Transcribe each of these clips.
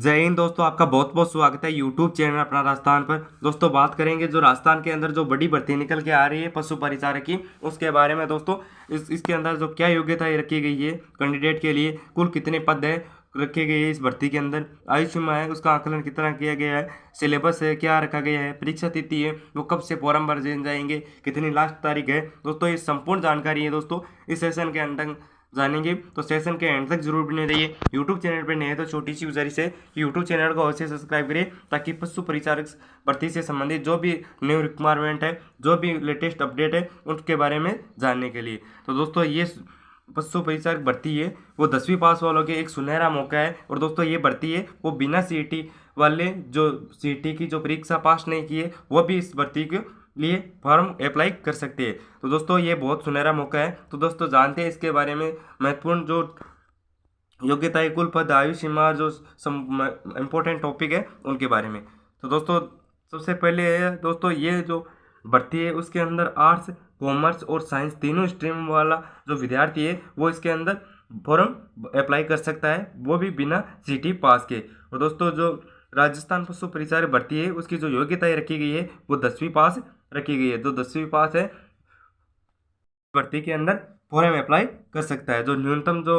जय हिंद दोस्तों, आपका बहुत बहुत स्वागत है यूट्यूब चैनल अपना राजस्थान पर। दोस्तों बात करेंगे जो राजस्थान के अंदर जो बड़ी भर्ती निकल के आ रही है पशु परिचारक की, उसके बारे में। दोस्तों इसके अंदर जो क्या योग्यता रखी गई है कैंडिडेट के लिए, कुल कितने पद है रखे गए हैं इस भर्ती के अंदर, आयु सीमा है, उसका आकलन कितना किया गया है, सिलेबस है क्या रखा गया है, परीक्षा तिथि है, वो कब से फॉर्म भर जाएंगे, कितनी लास्ट तारीख है। दोस्तों ये संपूर्ण जानकारी है दोस्तों इस सेशन के अंदर जानेंगे, तो सेशन के एंड तक जरूर बने रहिए। यूट्यूब चैनल पर नए हैं तो छोटी सी गुजारिश है कि यूट्यूब चैनल को अवश्य सब्सक्राइब करिए, ताकि पशु परिचारक भर्ती से संबंधित जो भी न्यू रिक्वायरमेंट है, जो भी लेटेस्ट अपडेट है, उसके बारे में जानने के लिए। तो दोस्तों ये पशु परिचारक भर्ती है वो 10वीं पास वालों के एक सुनहरा मौका है। और दोस्तों ये भर्ती है वो बिना सीईटी वाले, जो सीईटी की जो परीक्षा पास नहीं किए, वो भी इस भर्ती के लिए फॉर्म अप्लाई कर सकते हैं। तो दोस्तों ये बहुत सुनहरा मौका है। तो दोस्तों जानते हैं इसके बारे में महत्वपूर्ण जो योग्यता है, कुल पद, आयु सीमा, जो इम्पोर्टेंट टॉपिक है उनके बारे में। तो दोस्तों सबसे पहले है दोस्तों ये जो भर्ती है उसके अंदर आर्ट्स, कॉमर्स और साइंस तीनों स्ट्रीम वाला जो विद्यार्थी है वो इसके अंदर फॉर्म अप्लाई कर सकता है, वो भी बिना सीटी पास के। और दोस्तों जो राजस्थान पशु परिचारक भर्ती है उसकी जो योग्यता रखी गई है वो 10वीं पास रखी गई है। जो 10वीं पास है भर्ती के अंदर फॉर्म अप्लाई कर सकता है। जो न्यूनतम जो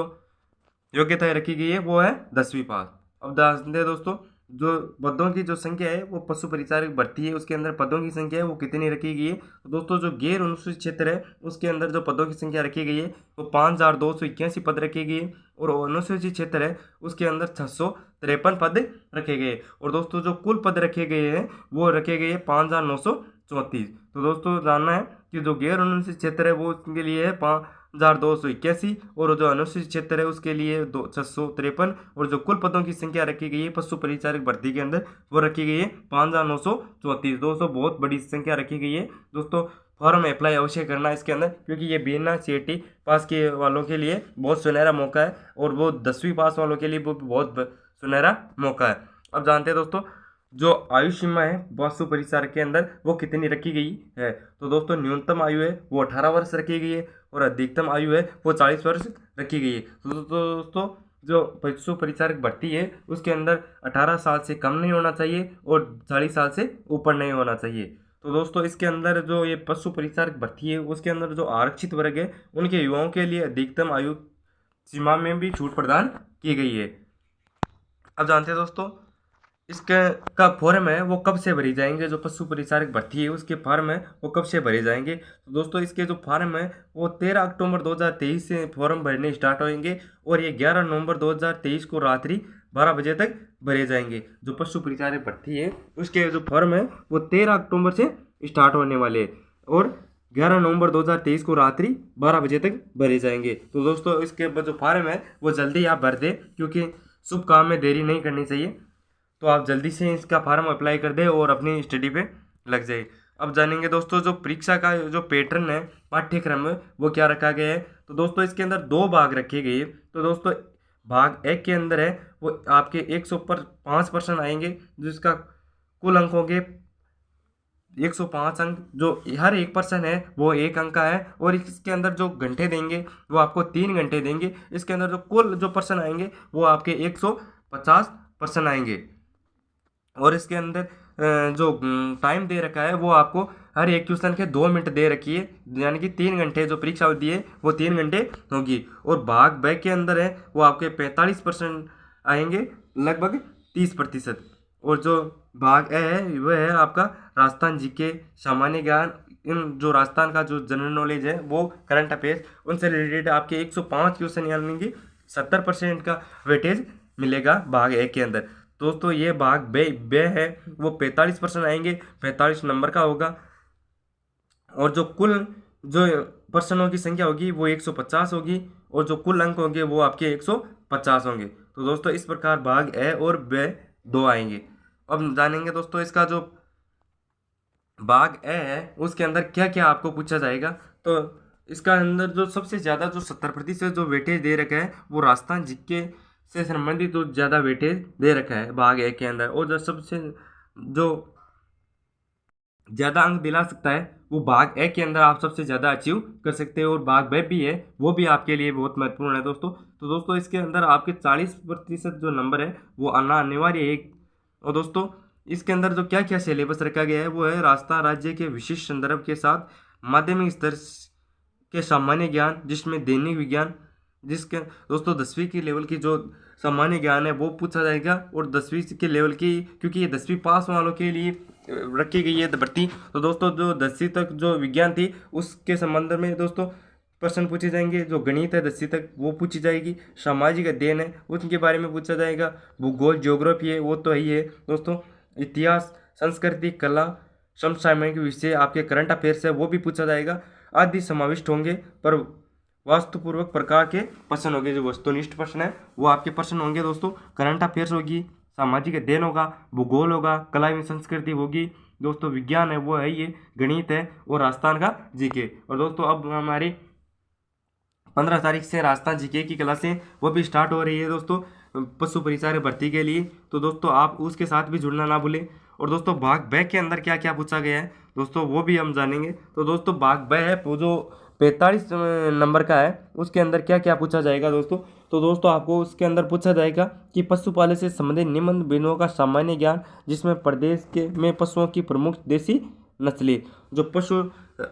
योग्यता रखी गई है वो है 10वीं पास। अब जानते हैं दोस्तों जो पदों की जो संख्या है वो पशु परिचारक भर्ती है उसके अंदर पदों की संख्या है वो कितनी रखी गई है। तो दोस्तों जो गैर अनुसूचित क्षेत्र है उसके अंदर जो पदों की संख्या रखी गई है वो 5281 पद रखी गई है। और अनुसूचित क्षेत्र है उसके अंदर 653 पद रखे गए। और दोस्तों जो कुल पद रखे गए हैं वो रखे गए हैं 5934। तो दोस्तों जानना है कि जो गैर अनुसूचित क्षेत्र है वो उसके लिए है 5281, और जो अनुसूचित क्षेत्र है उसके लिए 653। और जो कुल पदों की संख्या रखी गई है पशु परिचारक भर्ती के अंदर वो रखी गई है 5934। दोस्तों बहुत बड़ी संख्या रखी गई है। दोस्तों फॉर्म अप्लाई अवश्य करना इसके अंदर, क्योंकि ये बिना सीईटी पास के वालों के लिए बहुत सुनहरा मौका है, और वो 10वीं पास वालों के लिए वो बहुत सुनहरा मौका है। अब जानते हैं दोस्तों जो आयु सीमा है पशु परिचारक के अंदर वो कितनी रखी गई है। तो दोस्तों न्यूनतम आयु है वो 18 वर्ष रखी गई है, और अधिकतम आयु है वो 40 वर्ष रखी गई है। तो दोस्तों जो पशु परिचारक भर्ती है उसके अंदर 18 साल से कम नहीं होना चाहिए और 40 साल से ऊपर नहीं होना चाहिए। तो दोस्तों इसके अंदर जो ये पशु परिचारक भर्ती है उसके अंदर जो आरक्षित वर्ग है उनके युवाओं के लिए अधिकतम आयु सीमा में भी छूट प्रदान की गई है। अब जानते हैं दोस्तों इसके का फॉर्म है वो कब से भरी जाएंगे। जो पशु परिचारक भर्ती है उसके फॉर्म है वो कब से भरे जाएंगे। तो दोस्तों इसके जो फॉर्म है वो 13 अक्टूबर 2023 से फॉर्म भरने स्टार्ट होंगे, और ये 11 नवंबर 2023 को रात्रि 12 बजे तक भरे जाएंगे। जो पशु परिचारक भर्ती है उसके जो फॉर्म है वो 13 अक्टूबर से स्टार्ट होने वाले हैं, और 11 नवंबर 2023 को रात्रि 12 बजे तक भरे जाएंगे। तो दोस्तों इसके जो फॉर्म है वो जल्दी आप भर दें, क्योंकि शुभ काम में देरी नहीं करनी चाहिए। तो आप जल्दी से इसका फॉर्म अप्लाई कर दें और अपनी स्टडी पे लग जाइए। अब जानेंगे दोस्तों जो परीक्षा का जो पैटर्न है, पाठ्यक्रम है, वो क्या रखा गया है। तो दोस्तों इसके अंदर दो भाग रखे गए हैं। तो दोस्तों भाग एक के अंदर है वो आपके 105% आएंगे, जिसका कुल अंक होंगे 105 अंक। जो हर 1% है वो 1 अंक का है, और इसके अंदर जो घंटे देंगे वो आपको 3 घंटे देंगे। इसके अंदर जो कुल जो पर्सन आएंगे वो आपके 150% आएंगे। और इसके अंदर जो टाइम दे रखा है वो आपको हर एक क्वेश्चन के 2 मिनट दे रखी है, यानी कि 3 घंटे जो परीक्षा होती है वो 3 घंटे होगी। और भाग ब के अंदर है वो आपके 45% आएंगे, लगभग 30%। और जो भाग ए है वह है आपका राजस्थान जीके, सामान्य ज्ञान, इन जो राजस्थान का जो जनरल नॉलेज है वो करंट अफेयर्स, उनसे रिलेटेड आपके 105 क्वेश्चन, यानी कि 70% का वेटेज मिलेगा भाग ए के अंदर। दोस्तों ये भाग बे है वो 45% आएंगे, 45 नंबर का होगा। और जो कुल जो पर्सनों की संख्या होगी वो 150 होगी, और जो कुल अंक होंगे वो आपके 150 होंगे। तो दोस्तों इस प्रकार भाग ए और बे दो आएंगे। अब जानेंगे दोस्तों इसका जो भाग ए है उसके अंदर क्या क्या आपको पूछा जाएगा। तो इसका अंदर जो सबसे ज़्यादा जो 70% जो वेटेज दे रखा है वो राजस्थान जीके से संबंधित जो ज़्यादा वेटेज दे रखा है भाग ए के अंदर। और जो सबसे जो ज़्यादा अंक दिला सकता है वो भाग ए के अंदर आप सबसे ज़्यादा अचीव कर सकते हैं, और भाग बी भी है वो भी आपके लिए बहुत महत्वपूर्ण है दोस्तों। तो दोस्तों इसके अंदर आपके 40% जो नंबर है वो आना अनिवार्य है। और दोस्तों इसके अंदर जो क्या क्या सिलेबस रखा गया है वो है राजस्थान राज्य के विशिष्ट संदर्भ के साथ माध्यमिक स्तर के सामान्य ज्ञान, जिसमें दैनिक विज्ञान, जिसके दोस्तों 10वीं की लेवल की जो सामान्य ज्ञान है वो पूछा जाएगा, और 10वीं के लेवल की, क्योंकि ये 10वीं पास वालों के लिए रखी गई है भर्ती। तो दोस्तों जो 10वीं तक जो विज्ञान थी उसके संबंध में दोस्तों प्रश्न पूछे जाएंगे। जो गणित है 10वीं तक वो पूछी जाएगी, सामाजिक अध्ययन है उनके बारे में पूछा जाएगा, भूगोल ज्योग्राफी है वो तो ही है दोस्तों, इतिहास, संस्कृति, कला, समसामयिक विषय, आपके करंट अफेयर्स है वो भी पूछा जाएगा आदि समाविष्ट होंगे। पर वास्तुपूर्वक प्रकार के प्रश्न होंगे, जो वस्तुनिष्ठ प्रश्न है वो आपके प्रश्न होंगे दोस्तों। करंट अफेयर्स होगी, सामाजिक अध्ययन होगा, भूगोल होगा, कला एवं संस्कृति होगी दोस्तों, विज्ञान है वो है ये, गणित है, और राजस्थान का जीके। और दोस्तों अब हमारी 15 तारीख से राजस्थान जीके की क्लासें वो भी स्टार्ट हो रही है दोस्तों पशु परिचारक भर्ती के लिए। तो दोस्तों आप उसके साथ भी जुड़ना ना भूलें। और दोस्तों भाग ब के अंदर क्या क्या पूछा गया है दोस्तों वो भी हम जानेंगे। तो दोस्तों भाग ब है वो जो 45 नंबर का है, उसके अंदर क्या क्या पूछा जाएगा दोस्तों। तो दोस्तों आपको उसके अंदर पूछा जाएगा कि पशुपालन से संबंधित निम्न बिंदुओं का सामान्य ज्ञान, जिसमें प्रदेश के में पशुओं की प्रमुख देसी नस्लें, जो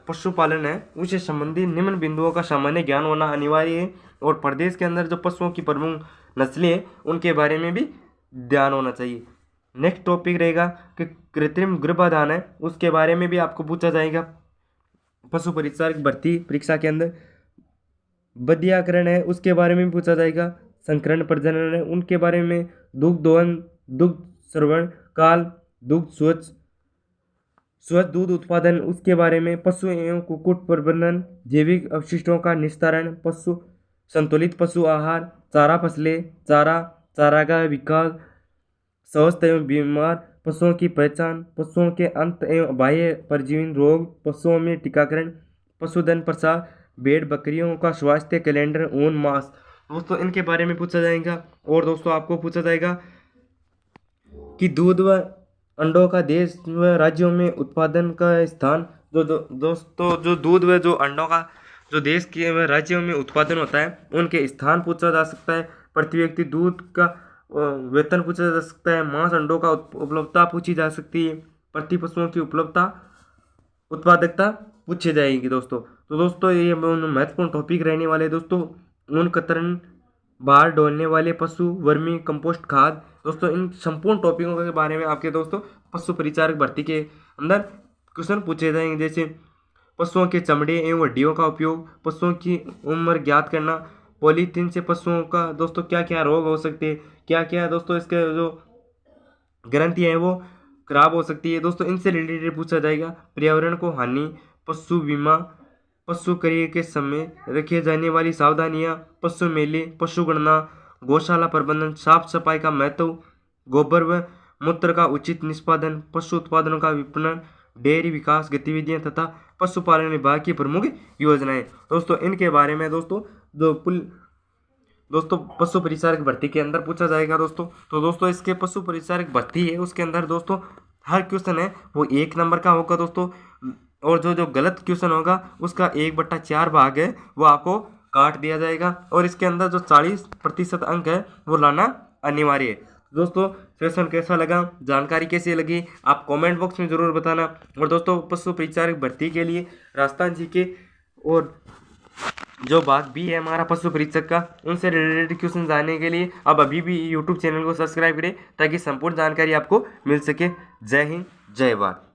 पशुपालन है उससे संबंधित निम्न बिंदुओं का सामान्य ज्ञान होना अनिवार्य है। और प्रदेश के अंदर जो पशुओं की प्रमुख नस्लें हैं उनके बारे में भी ध्यान होना चाहिए। नेक्स्ट टॉपिक रहेगा कि कृत्रिम गर्भाधान है, उसके बारे में भी आपको पूछा जाएगा पशु परिचारक भर्ती परीक्षा के अंदर। बधियाकरण है उसके बारे में भी पूछा जाएगा, संकरण प्रजनन है उनके बारे में, दुग्ध दोहन, दुग्ध श्रवण काल, दुग्ध स्वच्छ दूध उत्पादन उसके बारे में, पशु एवं कुक्कुट प्रबंधन, जैविक अपशिष्टों का निस्तारण, पशु संतुलित पशु आहार, चारा फसलें, चारागाह विकास, स्वस्थ एवं बीमार पशुओं की पहचान, पशुओं के अंत एवं बाह्य परजीवी रोग, पशुओं में टीकाकरण, पशुधन प्रसार, भेड़ बकरियों का स्वास्थ्य कैलेंडर, ऊन मांस दोस्तों इनके बारे में पूछा जाएगा। और दोस्तों आपको पूछा जाएगा कि दूध व अंडों का देश व राज्यों में उत्पादन का स्थान। दोस्तों जो दूध व जो अंडों का जो देश के व राज्यों में उत्पादन होता है उनके स्थान पूछा जा सकता है। प्रति व्यक्ति दूध का वेतन पूछा जा सकता है। मांस अंडों का उपलब्धता पूछी जा सकती है। प्रति पशुओं की उपलब्धता उत्पादकता पूछी जाएगी दोस्तों। तो दोस्तों ये महत्वपूर्ण टॉपिक रहने वाले दोस्तों। ऊन कतरन, बाहर डोलने वाले पशु, वर्मी कंपोस्ट खाद दोस्तों, इन संपूर्ण टॉपिकों के बारे में आपके दोस्तों पशु परिचारक भर्ती के अंदर क्वेश्चन पूछे जाएंगे। जैसे पशुओं के चमड़े एवं हड्डियों का उपयोग, पशुओं की उम्र ज्ञात करना, पॉलीथीन से पशुओं का दोस्तों क्या क्या रोग हो सकते हैं, क्या क्या दोस्तों इसके जो ग्रंथि है वो खराब हो सकती है दोस्तों, इनसे रिलेटेड पूछा जाएगा। पर्यावरण को हानि, पशु बीमा, पशु क्रय के समय रखी जाने वाली सावधानियां, पशु मेले, पशु गणना, गौशाला प्रबंधन, साफ सफाई का महत्व, गोबर व मूत्र का उचित निष्पादन, पशु उत्पादनों का विपणन, डेयरी विकास गतिविधियां तथा पशुपालन विभाग की प्रमुख योजनाएं दोस्तों, इनके बारे में दोस्तों पशु परिचारक भर्ती के अंदर पूछा जाएगा दोस्तों। तो दोस्तों इसके पशु परिचारक भर्ती है उसके अंदर दोस्तों हर क्वेश्चन है वो 1 नंबर का होगा दोस्तों, और जो गलत क्वेश्चन होगा उसका 1/4 भाग है वो आपको काट दिया जाएगा, और इसके अंदर जो 40% अंक है वो लाना अनिवार्य है। दोस्तों सेशन कैसा लगा, जानकारी कैसी लगी, आप कमेंट बॉक्स में ज़रूर बताना। और दोस्तों पशु परिचारक भर्ती के लिए राजस्थान जीके और जो भाग बी है हमारा पशु परीक्षक का, उनसे रिलेटेड क्वेश्चन जानने के लिए आप अभी भी यूट्यूब चैनल को सब्सक्राइब करें ताकि संपूर्ण जानकारी आपको मिल सके। जय हिंद, जय भारत।